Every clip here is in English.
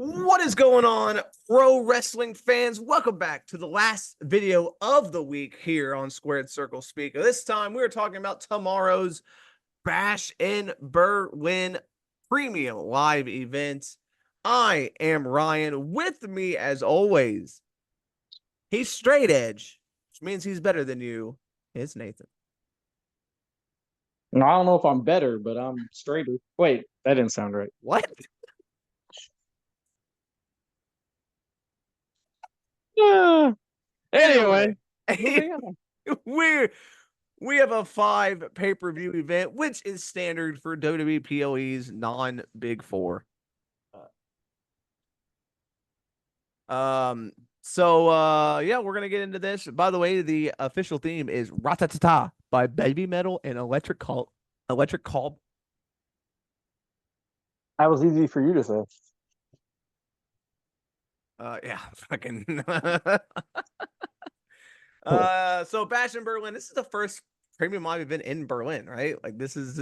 What is going on, pro wrestling fans? Welcome back to the last video of the week here on Squared Circle Speaker. This time we're talking about tomorrow's Bash in Berlin premium live event. I am Ryan. With me, as always, he's straight edge, which means he's better than you. It's Nathan. No, I don't know if I'm better, but I'm straighter. Wait, that didn't sound right. What? Uh, Anyway, anyway, moving on. we have a 5 pay-per-view event, which is standard for WWE PLE's non-Big Four. Yeah, we're gonna get into this. By the way, the official theme is Ratatata by Baby Metal and Electric Call. That was easy for you to say. Yeah, fucking. So Bash in Berlin. This is the first premium live event in Berlin, right? Like this is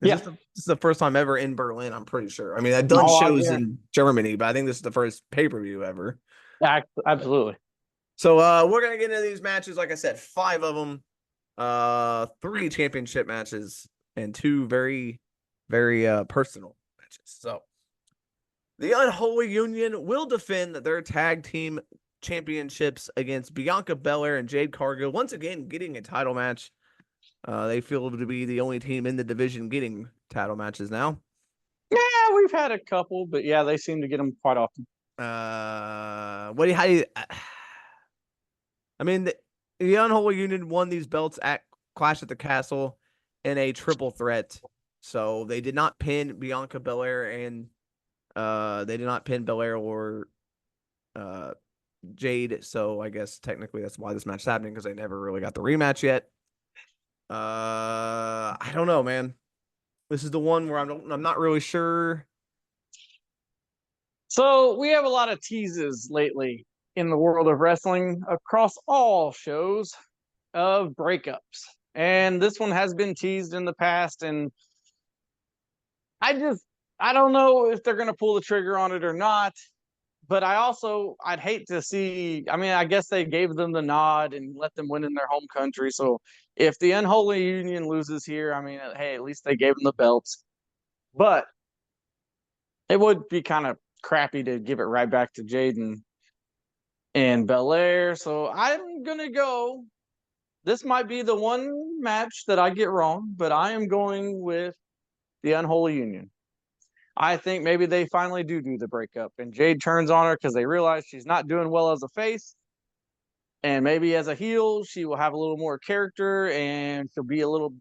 Yeah. this is the first time ever in Berlin. I'm pretty sure. I mean, I've done shows in Germany, but I think this is the first pay-per-view ever. Absolutely. So we're gonna get into these matches. Like I said, 5 of them, 3 championship matches, and 2 very, very personal matches. So the Unholy Union will defend their tag team championships against Bianca Belair and Jade Cargill. Once again, getting a title match. They feel to be the only team in the division getting title matches now. Yeah, we've had a couple, but yeah, they seem to get them quite often. How do you? I mean, the Unholy Union won these belts at Clash at the Castle in a triple threat. So they did not pin Bianca Belair and they did not pin Belair or Jade. So I guess technically that's why this match is happening, because they never really got the rematch yet. I don't know, man. This is the one where I'm not really sure. So we have a lot of teases lately in the world of wrestling across all shows of breakups. And this one has been teased in the past, and I don't know if they're gonna pull the trigger on it or not. But I'd hate to see. I mean, I guess they gave them the nod and let them win in their home country. So if the Unholy Union loses here, I mean, hey, at least they gave them the belts. But it would be kind of crappy to give it right back to Jaden and Belair. So I'm gonna go. This might be the one match that I get wrong, but I am going with the Unholy Union. I think maybe they finally do the breakup, and Jade turns on her because they realize she's not doing well as a face, and maybe as a heel she will have a little more character and she'll be able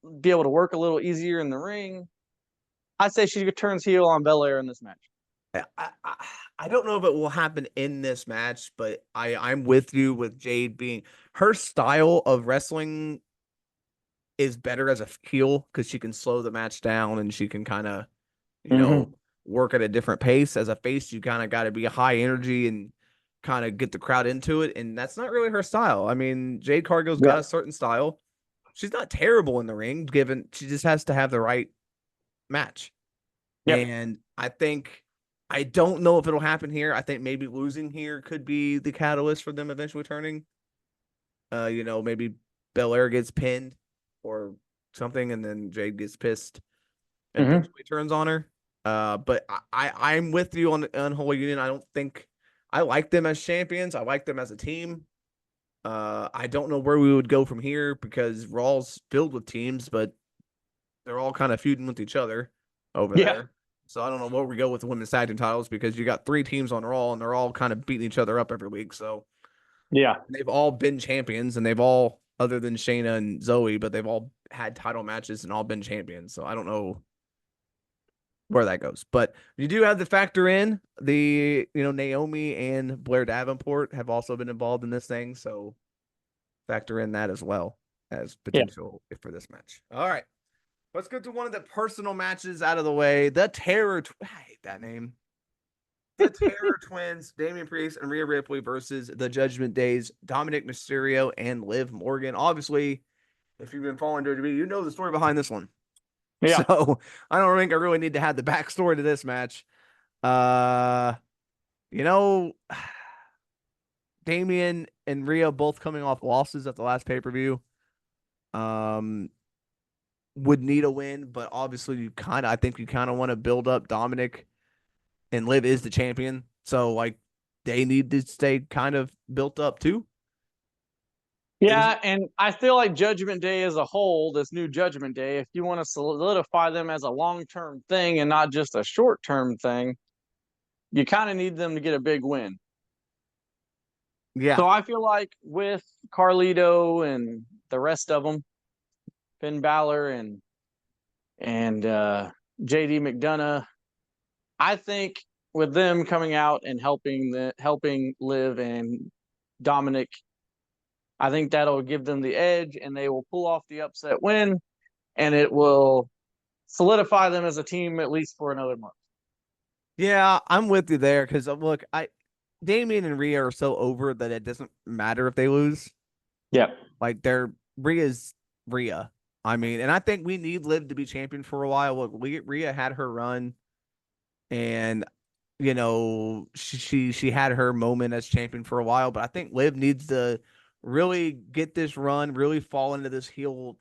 to work a little easier in the ring. I say she turns heel on Belair in this match. I don't know if it will happen in this match, but I'm with you with Jade being her style of wrestling is better as a heel because she can slow the match down and she can kind of work at a different pace. As a face, you kind of got to be high energy and kind of get the crowd into it. And that's not really her style. I mean, Jade Cargill's got a certain style. She's not terrible in the ring, given she just has to have the right match. Yep. And I don't know if it'll happen here. I think maybe losing here could be the catalyst for them eventually turning. Maybe Belair gets pinned or something, and then Jade gets pissed and eventually turns on her. But I'm with you on the Unholy Union. I don't think I like them as champions. I like them as a team. I don't know where we would go from here because Raw's filled with teams, but they're all kind of feuding with each other over there. So I don't know where we go with the women's tag team titles because you got 3 teams on Raw and they're all kind of beating each other up every week. So yeah, they've all been champions and they've all, other than Shayna and Zoe, but they've all had title matches and all been champions. So I don't know where that goes, but you do have to factor in the Naomi and Blair Davenport have also been involved in this thing, so factor in that as well as potential for this match. All right, let's get to one of the personal matches out of the way. The Terror, I hate that name. The Terror Twins, Damian Priest and Rhea Ripley versus the Judgment Days, Dominic Mysterio and Liv Morgan. Obviously, if you've been following WWE, you know the story behind this one. Yeah. So I don't think I really need to have the backstory to this match. Uh, you know, Damian and Rhea both coming off losses at the last pay-per-view. Um, would need a win, but obviously I think you kind of want to build up Dominic, and Liv is the champion. So like they need to stay kind of built up too. Is Yeah, and I feel like Judgment Day as a whole, this new Judgment Day, if you want to solidify them as a long term thing and not just a short term thing, you kind of need them to get a big win. yeah. So I feel like with Carlito and the rest of them, Finn Balor and JD McDonough, I think with them coming out and helping Liv and Dominic, I think that'll give them the edge and they will pull off the upset win and it will solidify them as a team at least for another month. Yeah, I'm with you there because look, I Damien and Rhea are so over that it doesn't matter if they lose. Yeah. Like they're Rhea's Rhea. I mean, and I think we need Liv to be champion for a while. Look, Rhea had her run, and she had her moment as champion for a while. But I think Liv needs to really get this run, really fall into this heel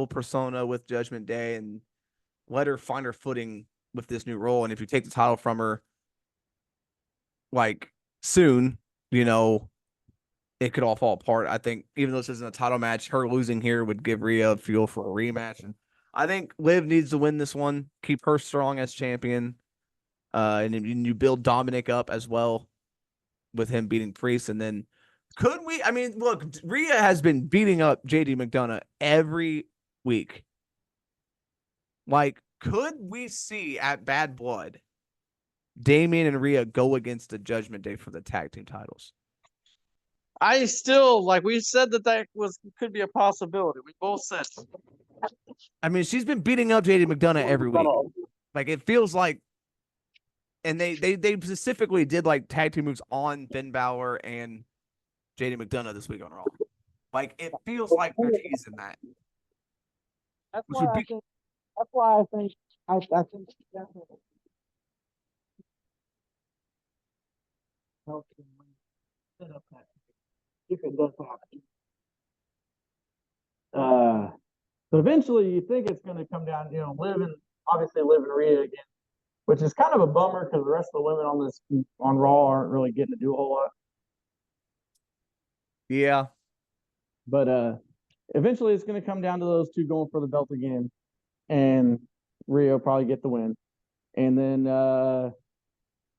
persona with Judgment Day, and let her find her footing with this new role. And if you take the title from her, like soon, you know, it could all fall apart. I think even though this isn't a title match, her losing here would give Rhea fuel for a rematch. And I think Liv needs to win this one, keep her strong as champion. And you build Dominic up as well with him beating Priest. And then could we? I mean, look, Rhea has been beating up JD McDonough every week. Like, could we see at Bad Blood Damien and Rhea go against the Judgment Day for the tag team titles? I still like we said that was could be a possibility. We both said I mean, she's been beating up JD McDonough every week. Like it feels like, and they specifically did like tag team moves on Finn Balor and JD McDonough this week on Raw. Like it feels like they're teasing that, that's which why would I be think that's why I think I think definitely helps him set up that if it does happen. But eventually you think it's gonna come down, obviously living Rhea again, which is kind of a bummer because the rest of the women on Raw aren't really getting to do a whole lot. yeah. But eventually it's going to come down to those two going for the belt again, and Rio probably get the win. And then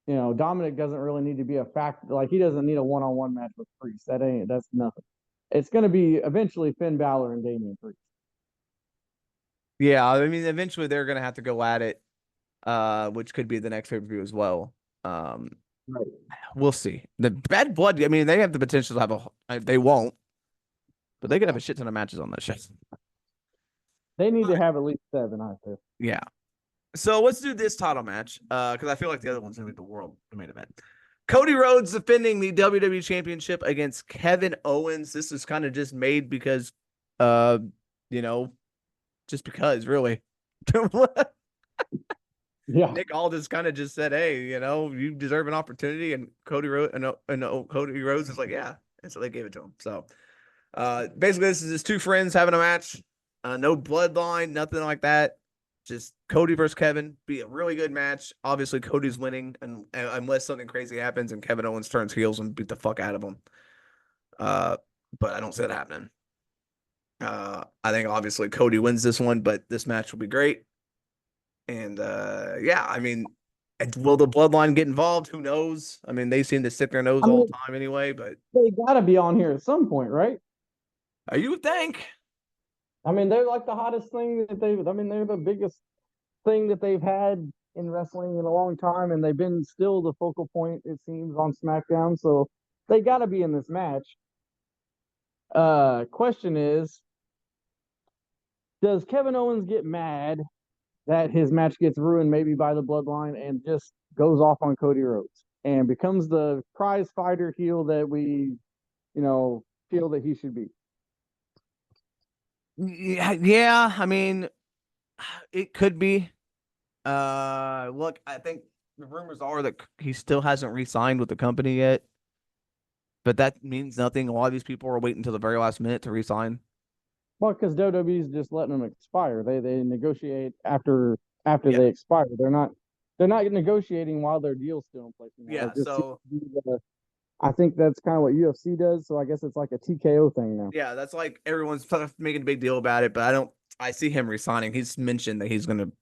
Dominic doesn't really need to be a factor. Like he doesn't need a one-on-one match with Priest. That's nothing. It's going to be eventually Finn Balor and Damian Priest. Yeah, I mean, eventually they're gonna have to go at it, which could be the next pay-per-view as well. Um, Right. we'll see. The Bad Blood, I mean, they have the potential to have they won't, but they could have a shit ton of matches on that show. They need to have at least 7, I think. Yeah. So let's do this title match, because I feel like the other one's gonna be the main event. Cody Rhodes defending the WWE Championship against Kevin Owens. This is kind of just made because, uh, you know, just because, really. Yeah. Nick Aldis kind of just said, "Hey, you deserve an opportunity," and Cody Rhodes is like, "Yeah," and so they gave it to him. So, basically, this is just two friends having a match. No bloodline, nothing like that. Just Cody versus Kevin. Be a really good match. Obviously, Cody's winning, and unless something crazy happens and Kevin Owens turns heels and beat the fuck out of him. Uh, but I don't see that happening. I think obviously Cody wins this one, but this match will be great. And yeah, I mean, will the bloodline get involved? Who knows? I mean, they seem to stick their nose I all mean, the time anyway, but they got to be on here at some point, right? you would think. I mean, they're like the hottest thing that they've. I mean, they're the biggest thing that they've had in wrestling in a long time, and they've been still the focal point, it seems, on SmackDown. So they got to be in this match. Question is, does Kevin Owens get mad that his match gets ruined maybe by the bloodline and just goes off on Cody Rhodes and becomes the prize fighter heel that we, feel that he should be? Yeah, yeah. I mean, it could be. Look, I think the rumors are that he still hasn't re-signed with the company yet, but that means nothing. A lot of these people are waiting until the very last minute to re-sign. Well, because WWE is just letting them expire. They negotiate after Yeah, they expire. They're not negotiating while their deal's still in place anymore. yeah. It just seems So to be I think that's kind of what UFC does. So I guess it's like a TKO thing now. yeah, that's like everyone's making a big deal about it, but I don't. I see him resigning. He's mentioned that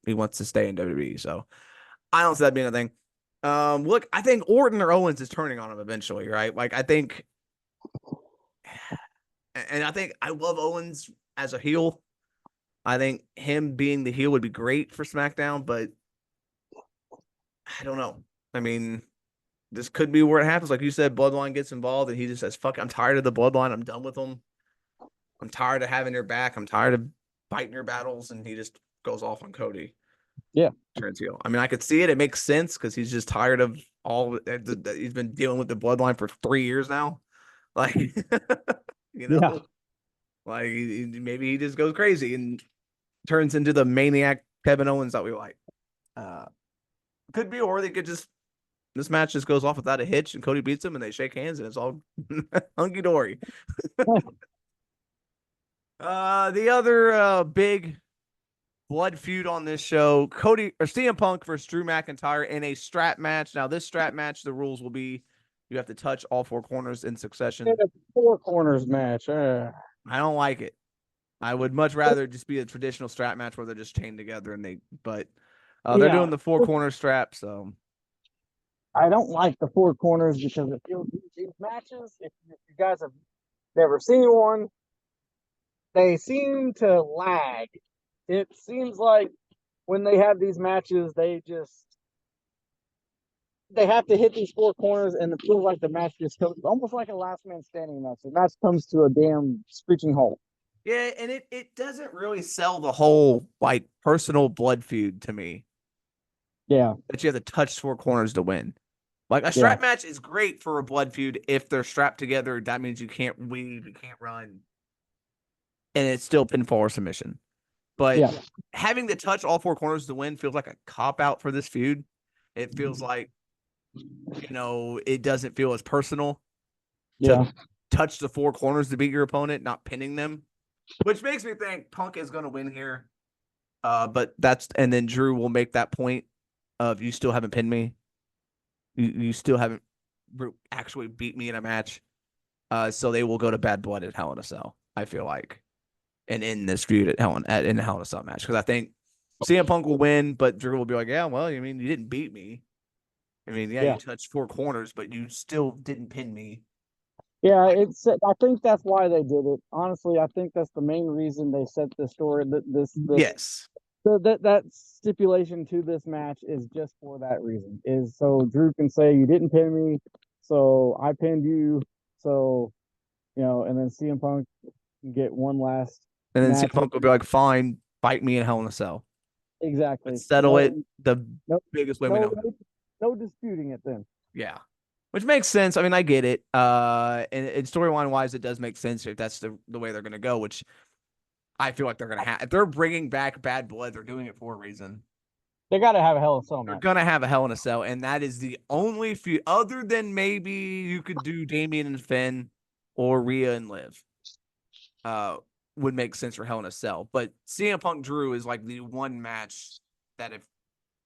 he wants to stay in WWE, so I don't see that being a thing. Look, I think Orton or Owens is turning on him eventually, right? Like I think, and I think I love Owens as a heel. I think him being the heel would be great for SmackDown, but I don't know. I mean, this could be where it happens. Like you said, Bloodline gets involved, and he just says, "Fuck, I'm tired of the Bloodline. I'm done with them. I'm tired of having your back. I'm tired of fighting your battles," and he just goes off on Cody. Yeah, Turns heel. I mean, I could see it. It makes sense because he's just tired of he's been dealing with the Bloodline for 3 years now. Like, you yeah. know, like maybe he just goes crazy and turns into the maniac Kevin Owens that we like. Uh, could be, or they could just this match just goes off without a hitch, and Cody beats him, and they shake hands, and it's all hunky dory. The other big blood feud on this show: Cody or CM Punk versus Drew McIntyre in a strap match. Now, this strap match, the rules will be you have to touch all four corners in succession. A four corners match. I don't like it. I would much rather just be a traditional strap match where they're just chained together and but they're Yeah, doing the four corner strap, so I don't like the four corners because it feels these matches. If you guys have never seen one, they seem to lag. It seems like when they have these matches, they have to hit these four corners, and it feels like the match just comes almost like a last man standing match. The match comes to a damn screeching halt. yeah, and it doesn't really sell the whole like personal blood feud to me Yeah, that you have to touch four corners to win. Like a yeah, strap match is great for a blood feud if they're strapped together. That means you can't weave, you can't run, and it's still pinfall or submission. But yeah, having to touch all four corners to win feels like a cop out for this feud. It feels like it doesn't feel as personal to yeah. touch the four corners to beat your opponent, not pinning them, which makes me think Punk is going to win here. But and then Drew will make that point of you still haven't pinned me. You still haven't actually beat me in a match. So they will go to Bad Blood at Hell in a Cell, I feel like, and in this feud in the Hell in a Cell match. Because I think CM Punk will win, but Drew will be like, yeah, well, I mean, you didn't beat me. I mean, yeah, you Yeah. touched four corners, but you still didn't pin me. Yeah, Like, it's. I think that's why they did it. Honestly, I think that's the main reason they set this story. yes. That stipulation to this match is just for that reason. Is so Drew can say you didn't pin me, so I pinned you. So and then CM Punk can get one last And then CM match with Punk will be like, fine, fight me in Hell in a Cell. exactly. Let's settle No, it the no, biggest way we no, know how. no disputing it. Then Yeah. Which makes sense. I mean, I get it. And storyline wise, it does make sense if that's the way they're going to go, which I feel like they're going to have. If they're bringing back Bad Blood, they're doing it for a reason. they got to have a Hell in a Cell They're match. going to have a Hell in a Cell. And that is the only few, other than maybe you could do Damian and Finn or Rhea and Liv, uh, would make sense for Hell in a Cell. But CM Punk Drew is like the one match that if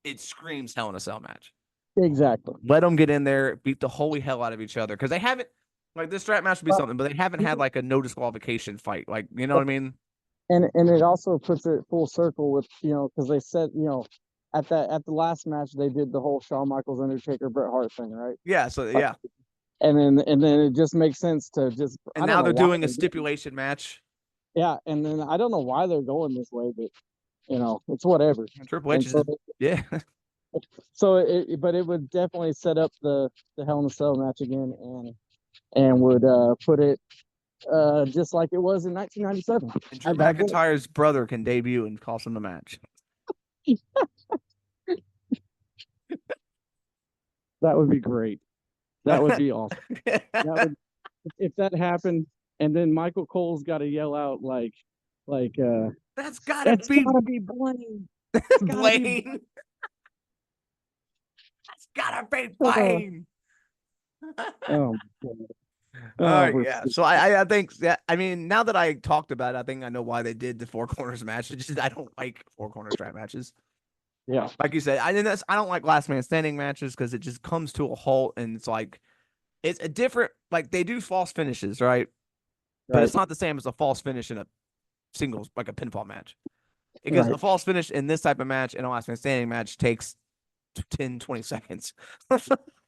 it screams Hell in a Cell match. Exactly. Let them get in there, beat the holy hell out of each other because they haven't like this strap match would be But, something, but they haven't had like a no disqualification fight. Like you know what I mean? and it also puts it full circle with because they said at the last match they did the whole Shawn Michaels Undertaker Bret Hart thing, right? Yeah. So yeah, And then it just makes sense to just and I don't now know they're why doing a they're doing stipulation match. yeah, and then I don't know why they're going this way, but it's whatever. And Triple H And is yeah, but it would definitely set up the Hell in a Cell match again, and would put it just like it was in 1997 and Drew at Bad Blood. McIntyre's brother can debut and cost him the match. That would be great. That would be awesome. That would if that happened, and then Michael Cole's got to yell out like That's gotta that's be gotta be Blaine. It's gotta be Blaine. Gotta be Uh, fine. oh, oh, we're Yeah. So I think that I mean now that I talked about it, I think I know why they did the four corners match. It's just I don't like four corner strap matches. yeah, Like you said, I don't like last man standing matches because it just comes to a halt and it's like it's a different like they do false finishes, right? But right, it's not the same as a false finish in a singles like a pinfall match. Because a right, false finish in this type of match in a last man standing match takes 10, 20 seconds.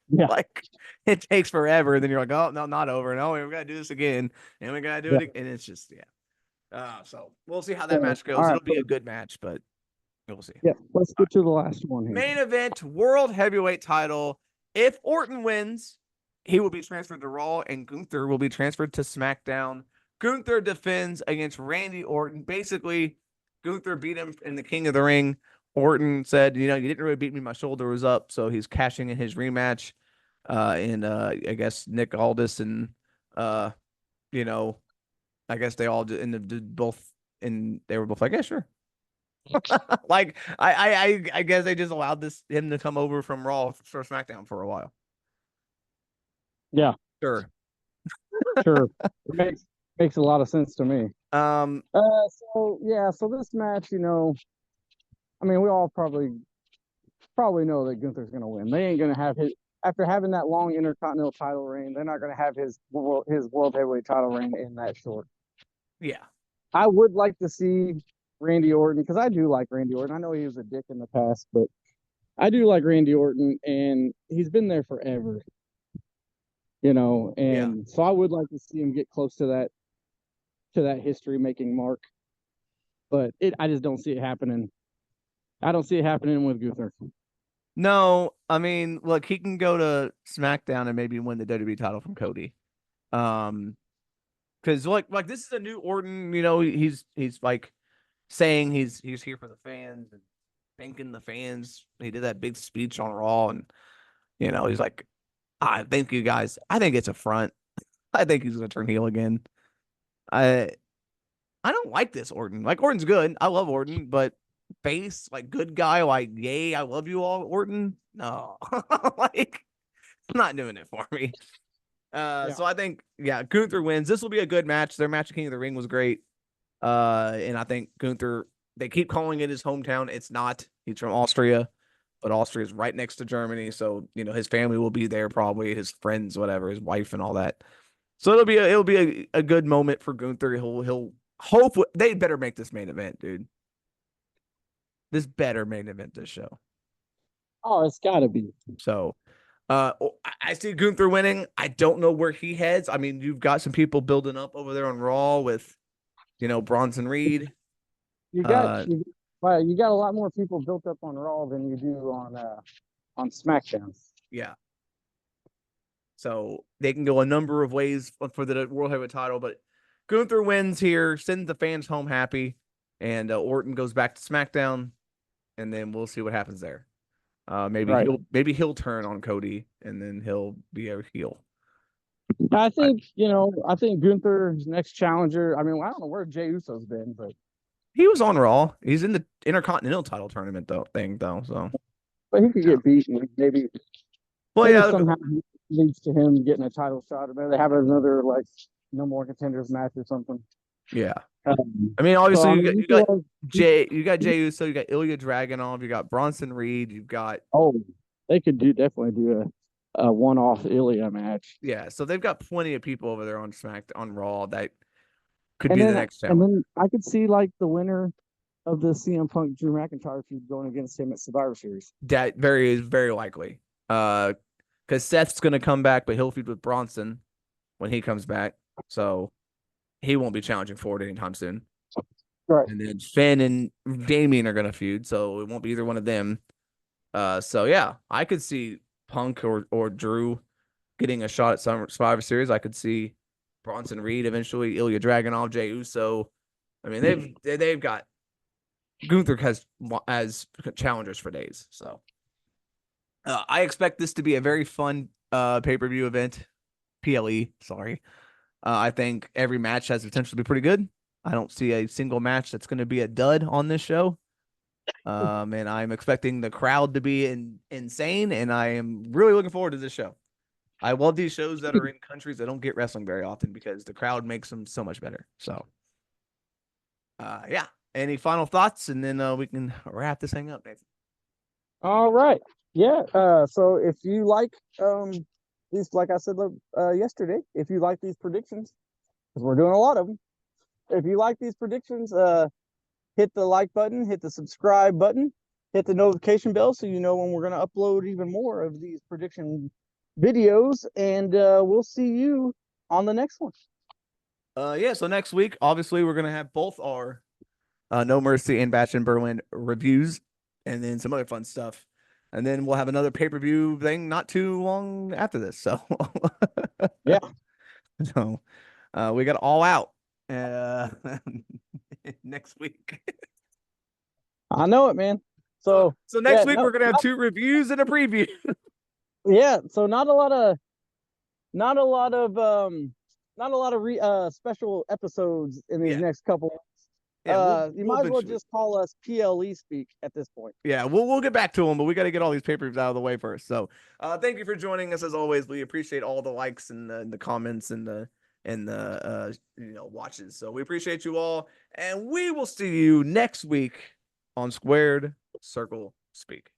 yeah, Like it takes forever. And then you're like, oh no, not over. No, we gotta do this again. And we gotta do yeah. it again. And it's just yeah. So we'll see how that So, match all goes. right, It'll be a good match, but we'll see. yeah. Let's All get to the last one right. here. Main event, world heavyweight title. If Orton wins, he will be transferred to Raw, and Gunther will be transferred to SmackDown. Gunther defends against Randy Orton. Basically, Gunther beat him in the King of the Ring. Orton said, you know, you didn't really beat me. My shoulder was up. So he's cashing in his rematch. And I guess Nick Aldis and, uh, you know, I guess they all did both. And they were both like, yeah, sure. Like I guess they just allowed this him to come over from Raw for SmackDown for a while. Yeah, Sure. sure. It makes a lot of sense to me. Um, So yeah, so this match, I mean, we all probably know that Gunther's gonna win. They ain't gonna have his after having that long Intercontinental title reign. They're not gonna have his world heavyweight title reign in that short. yeah, I would like to see Randy Orton because I do like Randy Orton. I know he was a dick in the past, but I do like Randy Orton, and he's been there forever, yeah. and so I would like to see him get close to that history making mark. But I just don't see it happening. I don't see it happening with Gunther. No, I mean, look, he can go to SmackDown and maybe win the WWE title from Cody. Um, because like this is a new Orton, you know, he's like saying he's here for the fans and thanking the fans. He did that big speech on Raw, and you know, he's like, I thank you guys. I think it's a front. I think he's gonna turn heel again. I I don't like this Orton. Like Orton's good. I love Orton, but face like good guy, like yay, I love you all, Orton. No, like not doing it for me. Yeah. So I think yeah, Gunther wins. This will be a good match. Their match at King of the Ring was great. And I think Gunther. They keep calling it his hometown. It's not. He's from Austria, but Austria is right next to Germany, so you know his family will be there probably, his friends, whatever, his wife and all that. So it'll be a good moment for Gunther. He'll hope they better make this main event, dude. This better main event this show. Oh, it's got to be. So I see Gunther winning. I don't know where he heads. I mean, you've got some people building up over there on Raw with, you know, Bronson Reed. You got Uh, you, well, you got a lot more people built up on Raw than you do on SmackDown. yeah. So they can go a number of ways for the World Heavyweight title, but Gunther wins here, sends the fans home happy, and Orton goes back to SmackDown, and then we'll see what happens there. Right. Maybe he'll turn on Cody, and then he'll be a heel. I, I think Gunther's next challenger. I mean, I don't know where Jey Uso's been, he was on Raw. He's in the Intercontinental title tournament though. So but he could yeah. get beaten. Well, Maybe yeah, somehow leads to him getting a title shot. Maybe they have another like no more contenders match or something. yeah. Um, I mean, so obviously I mean, You got Jey Uso, you got Ilya Dragunov, you got Bronson Reed, you've got oh, they could definitely do a one-off Ilya match. yeah. So they've got plenty of people over there on on Raw that could And be the then next and challenger. then I could see like the winner of the CM Punk Drew McIntyre feud going against him at Survivor Series. That is very likely. Because Seth's gonna come back, but he'll feud with Bronson when he comes back, so he won't be challenging for it anytime soon. Right. And then Finn and Damien are gonna feud, so it won't be either one of them. So yeah, I could see Punk or Drew getting a shot at some Survivor Series. I could see Bronson Reed eventually, Ilya Dragunov, Jey Uso. I mean, they've got Gunther has as challengers for days. So I expect this to be a very fun pay-per-view event. PLE, sorry. I think every match has potential to be pretty good. I don't see a single match that's going to be a dud on this show. And I'm expecting the crowd to be insane, and I am really looking forward to this show. I love these shows that are in countries that don't get wrestling very often because the crowd makes them so much better. So, yeah. Any final thoughts, and then we can wrap this thing up, Nathan. All right. Yeah. So if you like these, like I said yesterday, if you like these predictions, because we're doing a lot of them, if you like these predictions, hit the like button, hit the subscribe button, hit the notification bell so you know when we're going to upload even more of these prediction videos, and we'll see you on the next one. Yeah. So next week, obviously, we're gonna have both our No Mercy and Batch and Berlin reviews, and then some other fun stuff. And then we'll have another pay-per-view thing not too long after this. So, Yeah, so we got All Out uh, next week. I know it, man. So, So so next yeah, week no, we're gonna have two reviews and a preview. yeah. So not a lot of not a lot of special episodes in these Yeah, next couple. yeah, You we'll might as well eventually. just call us PLE speak at this point. Yeah, we'll get back to them, but we got to get all these pay-per-views out of the way first. So, thank you for joining us as always. We appreciate all the likes and the comments and the watches. So we appreciate you all, and we will see you next week on Squared Circle Speak.